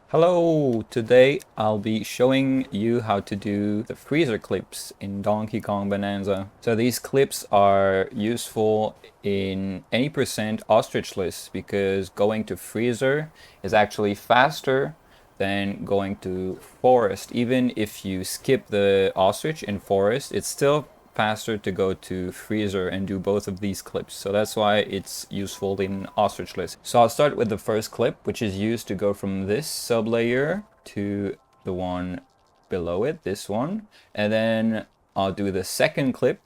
Hello! Today I'll be showing you how to do the freezer clips in Donkey Kong Bonanza. So these clips are useful in any percent ostrichless because going to freezer is actually faster than going to forest. Even if you skip the ostrich in forest, it's still faster to go to freezer and do both of these clips. So that's why it's useful in ostrichless. So I'll start with the first clip, which is used to go from this sublayer to the one below it, this one. And then I'll do the second clip,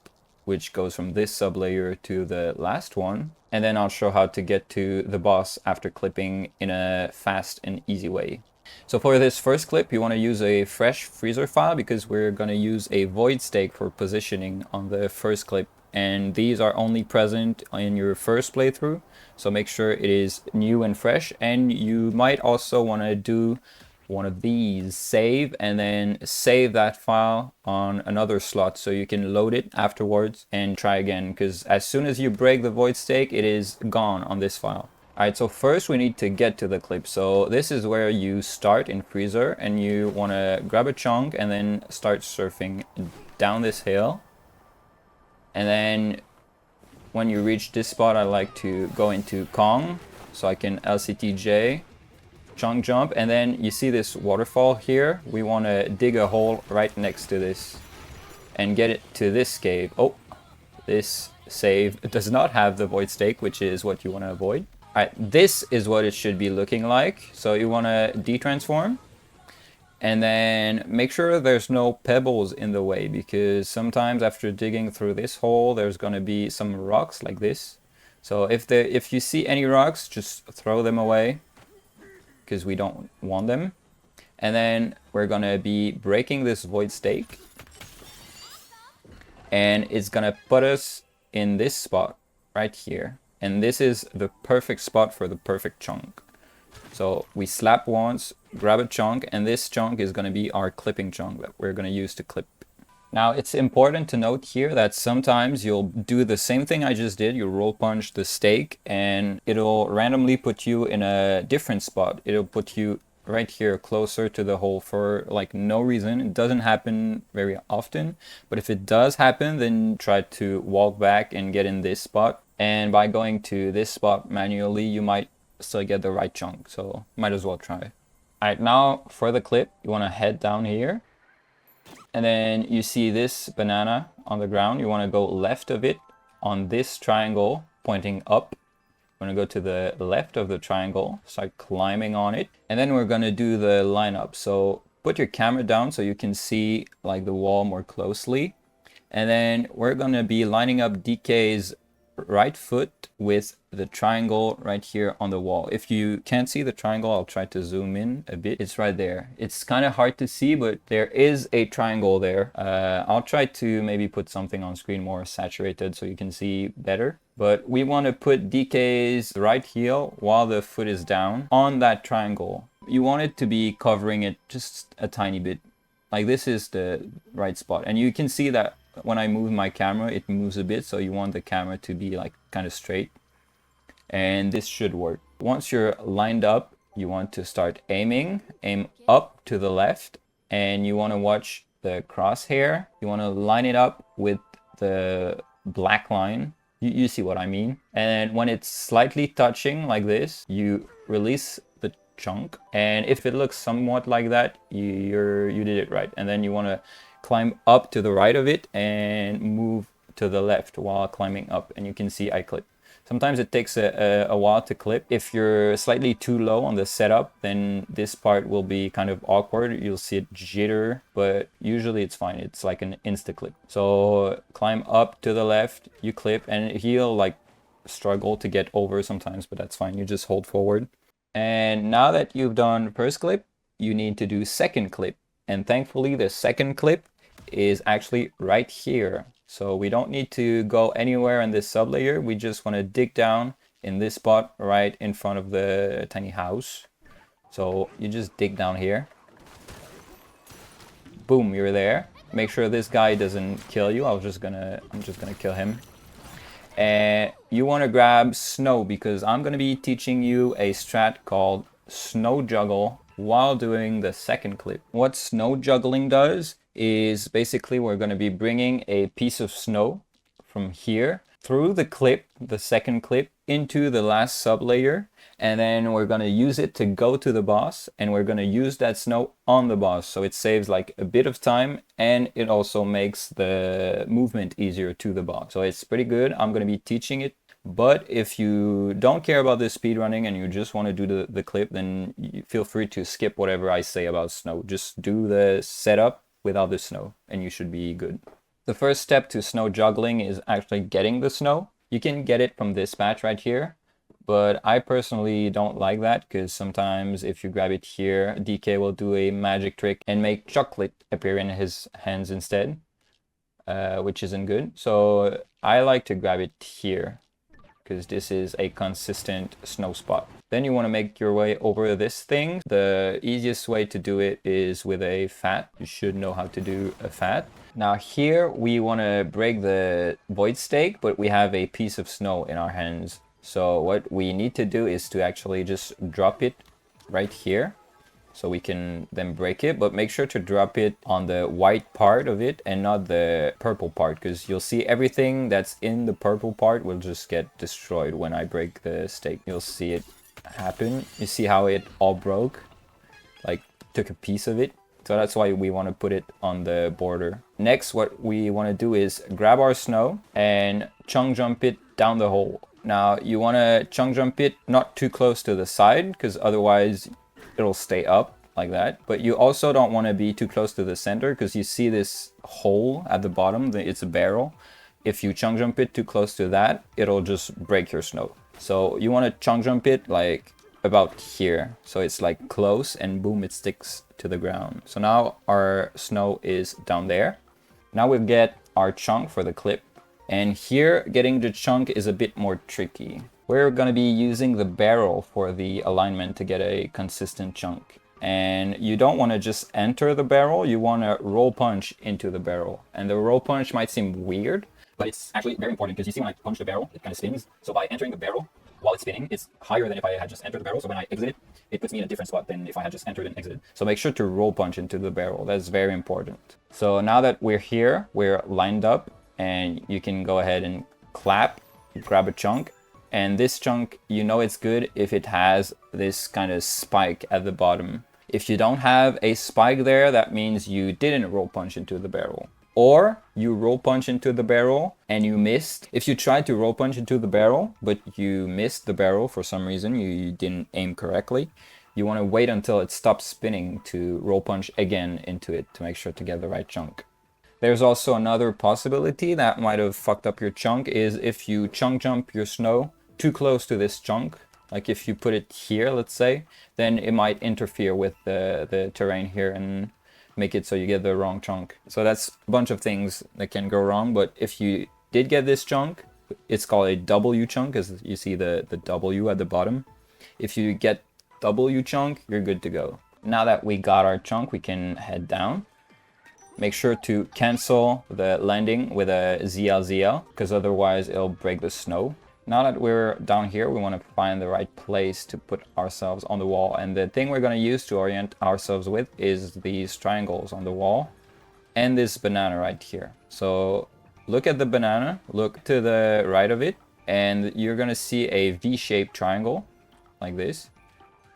which goes from this sublayer to the last one. And then I'll show how to get to the boss after clipping in a fast and easy way. So for this first clip, you want to use a fresh freezer file because we're going to use a void stake for positioning on the first clip. And these are only present in your first playthrough. So make sure it is new and fresh. And you might also want to do one of these, save, and then save that file on another slot so you can load it afterwards and try again. Because as soon as you break the void stake, it is gone on this file. Alright, so first we need to get to the clip. So this is where you start in freezer and you want to grab a chunk and then start surfing down this hill. And then when you reach this spot, I like to go into Kong so I can LCTJ, chunk jump, and then you see this waterfall here. We want to dig a hole right next to this and get it to this cave. Oh, this save does not have the void stake, which is what you want to avoid. Alright, this is what it should be looking like. So you want to detransform and then make sure there's no pebbles in the way, because sometimes after digging through this hole there's going to be some rocks like this. So if you see any rocks, just throw them away because we don't want them. And then we're going to be breaking this void stake and it's going to put us in this spot right here. And this is the perfect spot for the perfect chunk. So we slap once, grab a chunk, and this chunk is going to be our clipping chunk that we're going to use to clip. Now it's important to note here that sometimes you'll do the same thing I just did. You roll punch the stake and it'll randomly put you in a different spot. It'll put you right here closer to the hole for like no reason. It doesn't happen very often, but if it does happen, then try to walk back and get in this spot. And by going to this spot manually, you might still get the right chunk. So might as well try. Alright, now for the clip, you want to head down here. And then you see this banana on the ground. You want to go left of it on this triangle pointing up. We're going to go to the left of the triangle, start climbing on it. And then we're going to do the lineup. So put your camera down so you can see like the wall more closely. And then we're going to be lining up DK's right foot with the triangle right here on the wall. If you can't see the triangle, I'll try to zoom in a bit. It's right there. It's kind of hard to see, but there is a triangle there. I'll try to maybe put something on screen more saturated so you can see better. But we want to put DK's right heel while the foot is down on that triangle. You want it to be covering it just a tiny bit. Like this is the right spot. And you can see that when I move my camera, it moves a bit. So you want the camera to be like kind of straight. And this should work. Once you're lined up, you want to start aiming. Aim up to the left. And you want to watch the crosshair. You want to line it up with the black line. You see what I mean. And when it's slightly touching like this, you release the chunk. And if it looks somewhat like that, you did it right. And then you want to climb up to the right of it and move to the left while climbing up. And you can see I clip. Sometimes it takes a while to clip. If you're slightly too low on the setup, then this part will be kind of awkward. You'll see it jitter, but usually it's fine. It's like an insta clip. So climb up to the left, you clip, and he'll like struggle to get over sometimes, but that's fine. You just hold forward. And now that you've done first clip, you need to do second clip. And thankfully the second clip is actually right here. So we don't need to go anywhere in this sublayer. We just want to dig down in this spot right in front of the tiny house. So you just dig down here. Boom, you're there. Make sure this guy doesn't kill you. I'm just gonna kill him. And you want to grab snow because I'm gonna be teaching you a strat called snow juggle while doing the second clip. What snow juggling does is basically we're going to be bringing a piece of snow from here through the clip, the second clip, into the last sub layer, and then we're going to use it to go to the boss, and we're going to use that snow on the boss, so it saves like a bit of time and it also makes the movement easier to the boss. So it's pretty good. I'm going to be teaching it, but if you don't care about this speedrunning and you just want to do the clip, then you feel free to skip whatever I say about snow. Just do the setup without the snow and you should be good. The first step to snow juggling is actually getting the snow. You can get it from this patch right here, but I personally don't like that because sometimes if you grab it here, DK will do a magic trick and make chocolate appear in his hands instead, which isn't good. So I like to grab it here because this is a consistent snow spot. Then you want to make your way over this thing. The easiest way to do it is with a fat. You should know how to do a fat. Now here we want to break the void stake, but we have a piece of snow in our hands. So what we need to do is to actually just drop it right here, so we can then break it, but make sure to drop it on the white part of it and not the purple part, because you'll see everything that's in the purple part will just get destroyed when I break the stake. You'll see it happen. You see how it all broke, like took a piece of it. So that's why we want to put it on the border. Next, what we want to do is grab our snow and chunk jump it down the hole. Now you want to chunk jump it not too close to the side, because otherwise it'll stay up like that. But you also don't want to be too close to the center, because you see this hole at the bottom, it's a barrel. If you chunk jump it too close to that, it'll just break your snow. So you want to chunk jump it like about here, so it's like close, and boom, it sticks to the ground. So now our snow is down there. Now we get our chunk for the clip, and here getting the chunk is a bit more tricky. We're going to be using the barrel for the alignment to get a consistent chunk, and you don't want to just enter the barrel, you want to roll punch into the barrel. And the roll punch might seem weird, but it's actually very important, because you see when I punch the barrel, it kind of spins. So by entering the barrel while it's spinning, it's higher than if I had just entered the barrel. So when I exit it, it puts me in a different spot than if I had just entered and exited. So make sure to roll punch into the barrel. That's very important. So now that we're here, we're lined up, and you can go ahead and clap, grab a chunk. And this chunk, you know it's good if it has this kind of spike at the bottom. If you don't have a spike there, that means you didn't roll punch into the barrel. Or you roll punch into the barrel and you missed. If you tried to roll punch into the barrel, but you missed the barrel for some reason, you didn't aim correctly, you want to wait until it stops spinning to roll punch again into it to make sure to get the right chunk. There's also another possibility that might have fucked up your chunk, is if you chunk jump your snow too close to this chunk. Like if you put it here, let's say, then it might interfere with the terrain here and make it so you get the wrong chunk. So that's a bunch of things that can go wrong. But if you did get this chunk, it's called a W chunk, as you see the W at the bottom. If you get W chunk, you're good to go. Now that we got our chunk, we can head down. Make sure to cancel the landing with a ZL, because otherwise it'll break the snow. Now that we're down here, we want to find the right place to put ourselves on the wall. And the thing we're going to use to orient ourselves with is these triangles on the wall and this banana right here. So look at the banana, look to the right of it, and you're going to see a V-shaped triangle like this.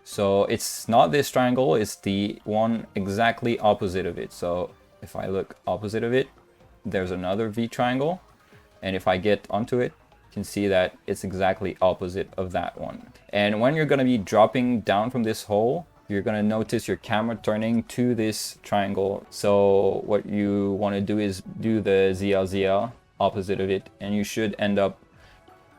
So it's not this triangle, it's the one exactly opposite of it. So if I look opposite of it, there's another V triangle. And if I get onto it, can see that it's exactly opposite of that one. And when you're going to be dropping down from this hole, you're going to notice your camera turning to this triangle. So what you want to do is do the ZL opposite of it, and you should end up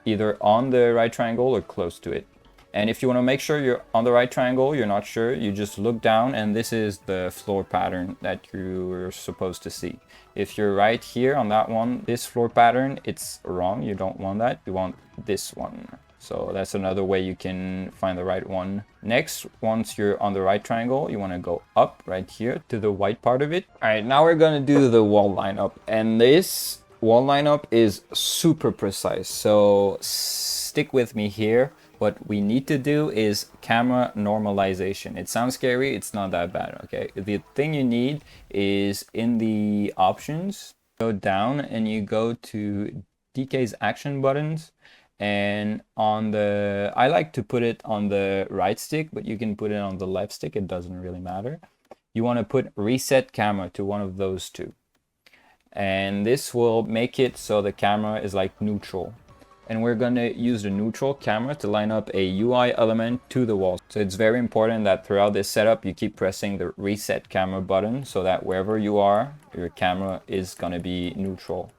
either on the right triangle or close to it. And if you want to make sure you're on the right triangle, you're not sure, you just look down, and this is the floor pattern that you're supposed to see. If you're right here on that one, this floor pattern, it's wrong. You don't want that. You want this one. So that's another way you can find the right one. Next, once you're on the right triangle, you want to go up right here to the white part of it. All right, now we're going to do the wall lineup. And this wall lineup is super precise. So stick with me here. what we need to do is camera normalization. It sounds scary, it's not that bad, okay? The thing you need is in the options, go down and you go to DK's action buttons, and on the, I like to put it on the right stick, but you can put it on the left stick, it doesn't really matter. You want to put reset camera to one of those two. And this will make it so the camera is like neutral. And we're going to use the neutral camera to line up a UI element to the wall. So it's very important that throughout this setup you keep pressing the reset camera button so that wherever you are, your camera is going to be neutral.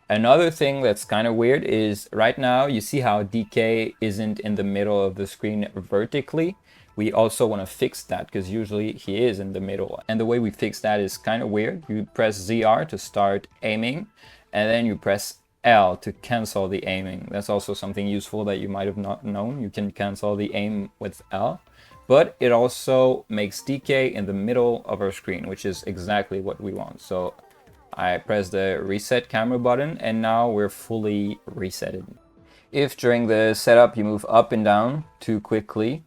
Another thing that's kind of weird is right now you see how DK isn't in the middle of the screen vertically. We also want to fix that because usually he is in the middle. And the way we fix that is kind of weird. You press ZR to start aiming, and then you press L to cancel the aiming. That's also something useful that you might have not known. You can cancel the aim with L, but it also makes DK in the middle of our screen, which is exactly what we want. So I press the reset camera button and now we're fully resetted. If during the setup you move up and down too quickly,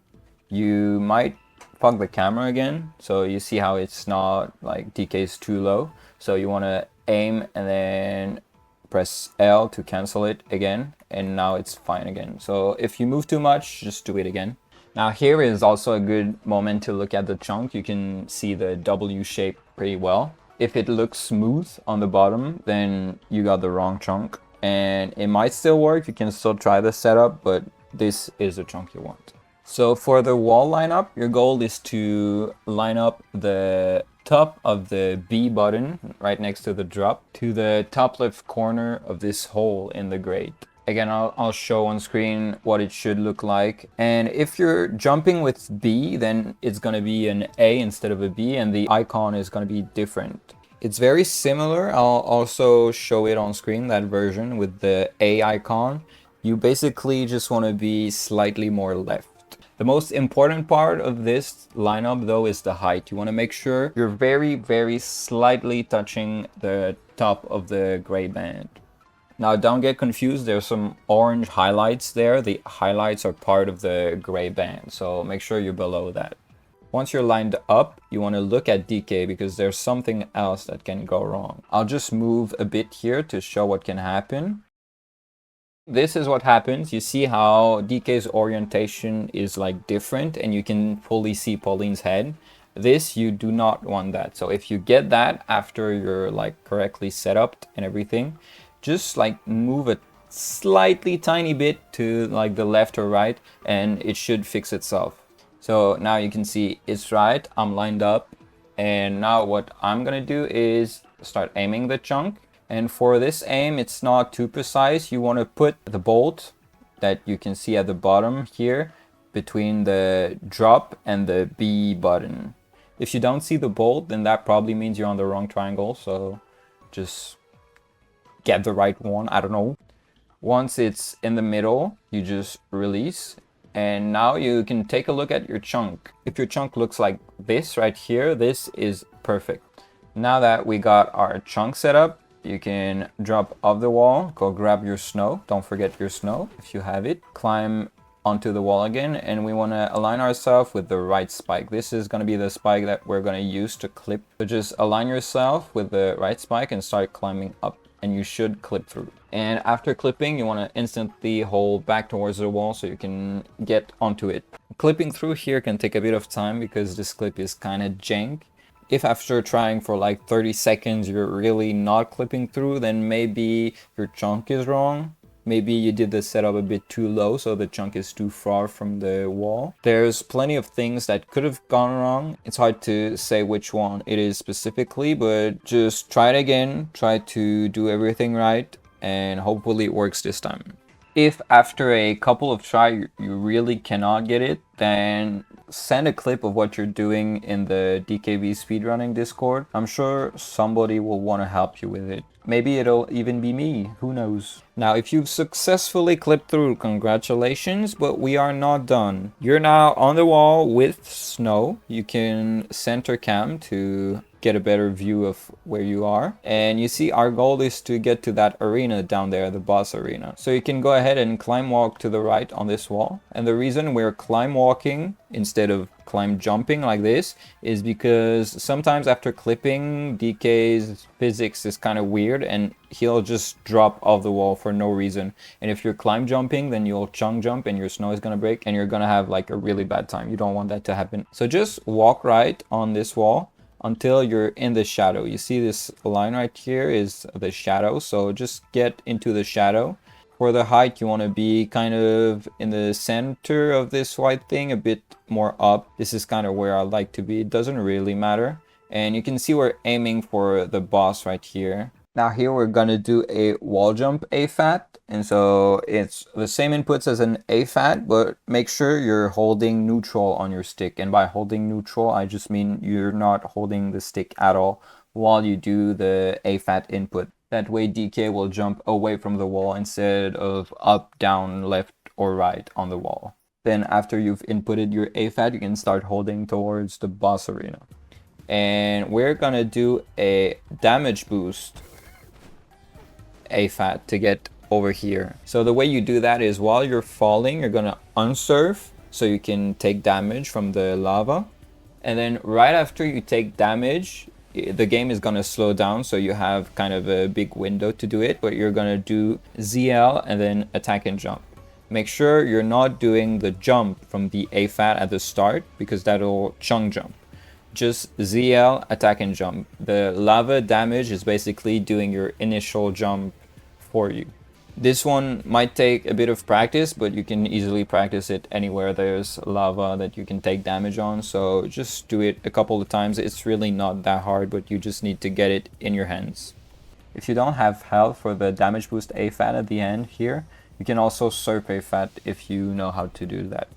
you might fuck the camera again. So you see how it's not like DK is too low. So you want to aim and then press L to cancel it again, and now it's fine again. So if you move too much, just do it again. Now here is also a good moment to look at the chunk. You can see the W shape pretty well. If it looks smooth on the bottom, then you got the wrong chunk. And it might still work, you can still try the setup, but this is the chunk you want. So for the wall lineup, your goal is to line up the top of the B button right next to the drop to the top left corner of this hole in the grate. Again, I'll show on screen what it should look like. And if you're jumping with B, then it's going to be an A instead of a B, and the icon is going to be different. It's very similar. I'll also show it on screen, that version with the A icon. You basically just want to be slightly more left. The most important part of this lineup though is the height. You want to make sure you're very slightly touching the top of the gray band. Now don't get confused, there's some orange highlights there. The highlights are part of the gray band, so make sure you're below that. Once you're lined up, you want to look at DK because there's something else that can go wrong. I'll just move a bit here to show what can happen. This is what happens. You see how DK's orientation is like different and you can fully see Pauline's head. This, you do not want that. So if you get that after you're like correctly set up and everything, just like move it slightly tiny bit to like the left or right and it should fix itself. So now you can see it's right, I'm lined up, and now what I'm gonna do is start aiming the chunk. And for this aim, it's not too precise. You want to put the bolt that you can see at the bottom here between the drop and the B button. If you don't see the bolt, then that probably means you're on the wrong triangle. So just get the right one. I don't know. Once it's in the middle, you just release. And now you can take a look at your chunk. If your chunk looks like this right here, this is perfect. Now that we got our chunk set up, you can drop off the wall, go grab your snow. Don't forget your snow if you have it. Climb onto the wall again, and we want to align ourselves with the right spike. This is going to be the spike that we're going to use to clip. So just align yourself with the right spike and start climbing up, and you should clip through. And after clipping, you want to instantly hold back towards the wall so you can get onto it. Clipping through here can take a bit of time because this clip is kind of jank. If after trying for like 30 seconds you're really not clipping through, then maybe your chunk is wrong. Maybe you did the setup a bit too low, so the chunk is too far from the wall. There's plenty of things that could have gone wrong. It's hard to say which one it is specifically, but just try it again. Try to do everything right, and hopefully it works this time. If after a couple of tries you really cannot get it, then send a clip of what you're doing in the DKB Speedrunning Discord. I'm sure somebody will want to help you with it. Maybe it'll even be me, who knows. Now, if you've successfully clipped through, congratulations, but we are not done. You're now on the wall with snow. You can center cam to get a better view of where you are. And you see our goal is to get to that arena down there, the boss arena. So you can go ahead and climb walk to the right on this wall. And the reason we're climb walking instead of climb jumping like this is because sometimes after clipping, DK's physics is kind of weird and he'll just drop off the wall for no reason. And if you're climb jumping, then you'll chunk jump and your snow is gonna break and you're gonna have like a really bad time. You don't want that to happen. So just walk right on this wall until you're in the shadow. You see this line right here is the shadow. So just get into the shadow. For the height, you want to be kind of in the center of this white thing, a bit more up. This is kind of where I like to be. It doesn't really matter. And you can see we're aiming for the boss right here. Now here we're going to do a wall jump AFAT. And so it's the same inputs as an AFAT, but make sure you're holding neutral on your stick. And by holding neutral, I just mean you're not holding the stick at all while you do the AFAT input. That way DK will jump away from the wall instead of up, down, left, or right on the wall. Then after you've inputted your AFAT, you can start holding towards the boss arena. And we're gonna do a damage boost AFAT to get over here. So the way you do that is while you're falling, you're gonna unsurf so you can take damage from the lava. And then right after you take damage, the game is going to slow down, so you have kind of a big window to do it, but you're going to do ZL and then attack and jump. Make sure you're not doing the jump from the AFAT at the start because that'll chunk jump. Just ZL, attack and jump. The lava damage is basically doing your initial jump for you. This one might take a bit of practice, but you can easily practice it anywhere there's lava that you can take damage on. So just do it a couple of times. It's really not that hard, but you just need to get it in your hands. If you don't have health for the damage boost AFAT at the end here, you can also surf AFAT if you know how to do that.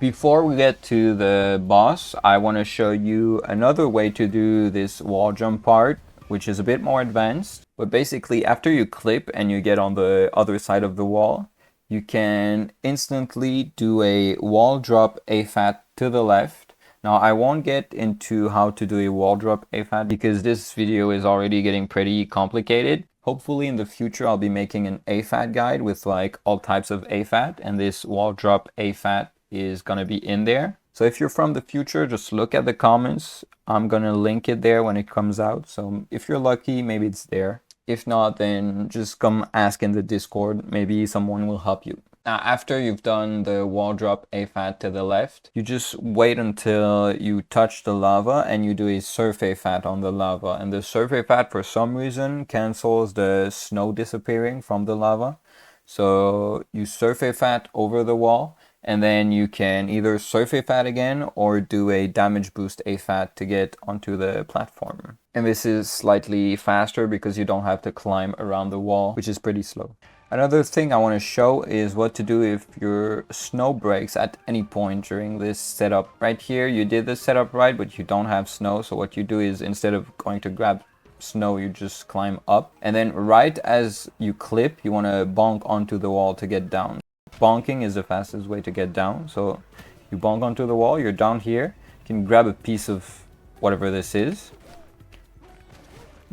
Before we get to the boss, I want to show you another way to do this wall jump part, which is a bit more advanced. But basically, after you clip and you get on the other side of the wall, you can instantly do a wall drop AFAT to the left. Now, I won't get into how to do a wall drop AFAT because this video is already getting pretty complicated. Hopefully in the future, I'll be making an AFAT guide with like all types of AFAT, and this wall drop AFAT is gonna be in there. So if you're from the future, just look at the comments. I'm gonna link it there when it comes out. So if you're lucky, maybe it's there. If not, then just come ask in the Discord. Maybe someone will help you. Now, after you've done the wall drop AFAT to the left, you just wait until you touch the lava and you do a surf AFAT on the lava. And the surf AFAT, for some reason, cancels the snow disappearing from the lava. So you surf AFAT over the wall, and then you can either surf AFAT again or do a damage boost AFAT to get onto the platform. And this is slightly faster because you don't have to climb around the wall, which is pretty slow. Another thing I want to show is what to do if your snow breaks at any point during this setup. Right here, you did the setup right, but you don't have snow. So what you do is instead of going to grab snow, you just climb up. And then right as you clip, you want to bonk onto the wall to get down. Bonking is the fastest way to get down. So you bonk onto the wall, you're down here. You can grab a piece of whatever this is.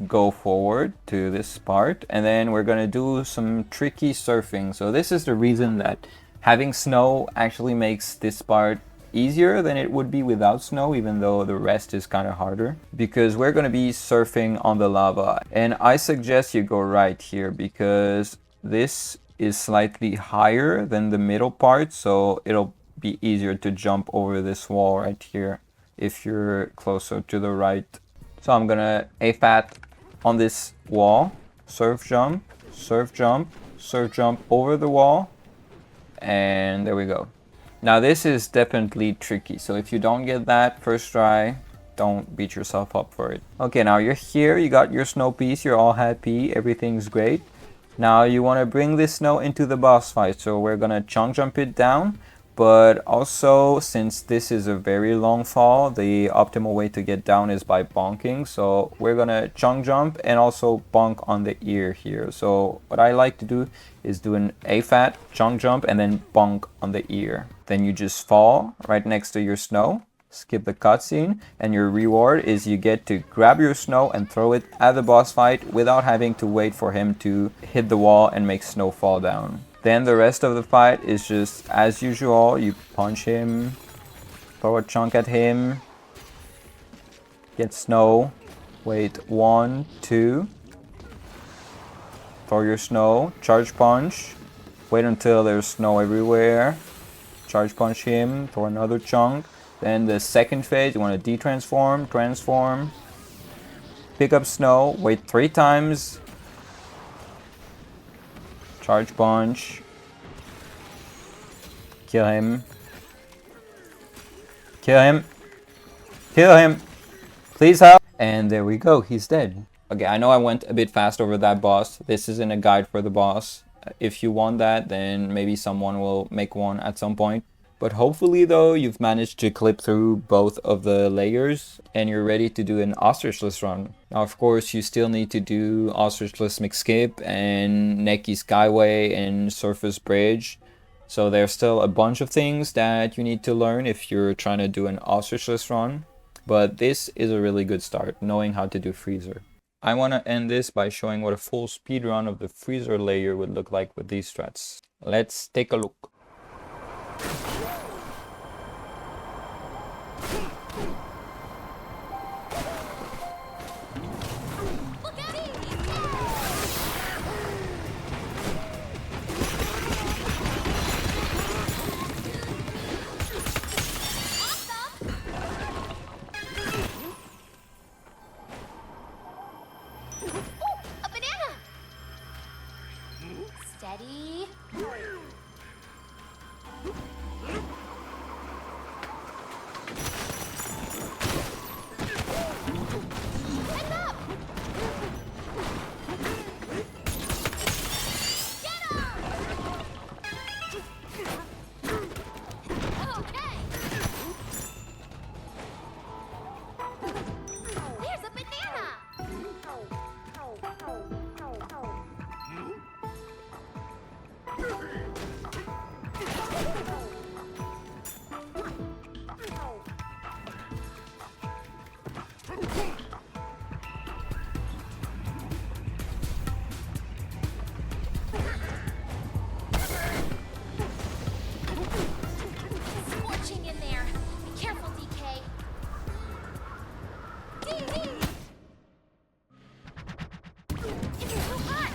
Go forward to this part, and then we're gonna do some tricky surfing. So this is the reason that having snow actually makes this part easier than it would be without snow, even though the rest is kind of harder, because we're gonna be surfing on the lava. And I suggest you go right here because this is slightly higher than the middle part, so it'll be easier to jump over this wall right here if you're closer to the right. So I'm gonna AFAT on this wall, surf jump, surf jump, surf jump over the wall, and there we go. Now this is definitely tricky, so if you don't get that first try, don't beat yourself up for it. Okay, now you're here, you got your snow piece, you're all happy, everything's great. Now you want to bring this snow into the boss fight, so we're gonna chunk jump it down. But also, since this is a very long fall, the optimal way to get down is by bonking. So we're gonna chunk jump and also bonk on the ear here. So what I like to do is do an AFAT, chunk jump, and then bonk on the ear. Then you just fall right next to your snow, skip the cutscene, and your reward is you get to grab your Snow and throw it at the boss fight without having to wait for him to hit the wall and make Snow fall down. Then the rest of the fight is just as usual. You punch him, throw a chunk at him, get Snow, wait 1, 2, throw your Snow, charge punch, wait until there's Snow everywhere, charge punch him, throw another chunk. Then the second phase, you want to de-transform, transform, pick up Snow, wait 3 times, charge punch, kill him, kill him, kill him, please help. And there we go, he's dead. Okay, I know I went a bit fast over that boss. This isn't a guide for the boss. If you want that, then maybe someone will make one at some point. But hopefully though, you've managed to clip through both of the layers and you're ready to do an ostrichless run. Now of course you still need to do ostrichless McSkip and Neki Skyway and Surface Bridge. So there's still a bunch of things that you need to learn if you're trying to do an ostrichless run. But this is a really good start, knowing how to do Freezer. I want to end this by showing what a full speedrun of the Freezer layer would look like with these strats. Let's take a look. Steady. Head up. Get him. Okay. There's a banana. Scorching in there. Be careful, DK. It's so hot.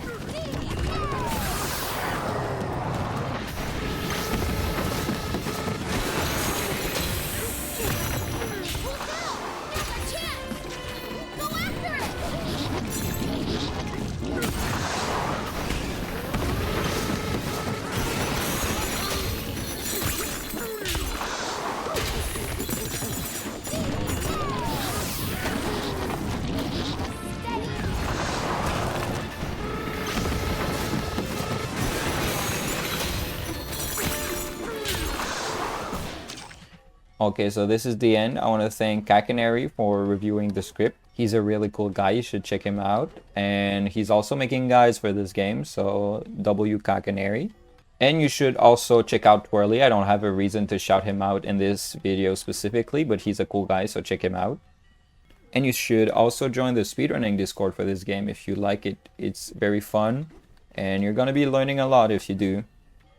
Okay, so this is the end. I want to thank Kakanary for reviewing the script. He's a really cool guy, you should check him out. And he's also making guides for this game, so W Kakanary. And you should also check out Twirly. I don't have a reason to shout him out in this video specifically, but he's a cool guy, so check him out. And you should also join the speedrunning Discord for this game if you like it. It's very fun, and you're gonna be learning a lot if you do.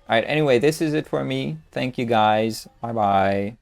Alright, anyway, this is it for me. Thank you guys. Bye bye.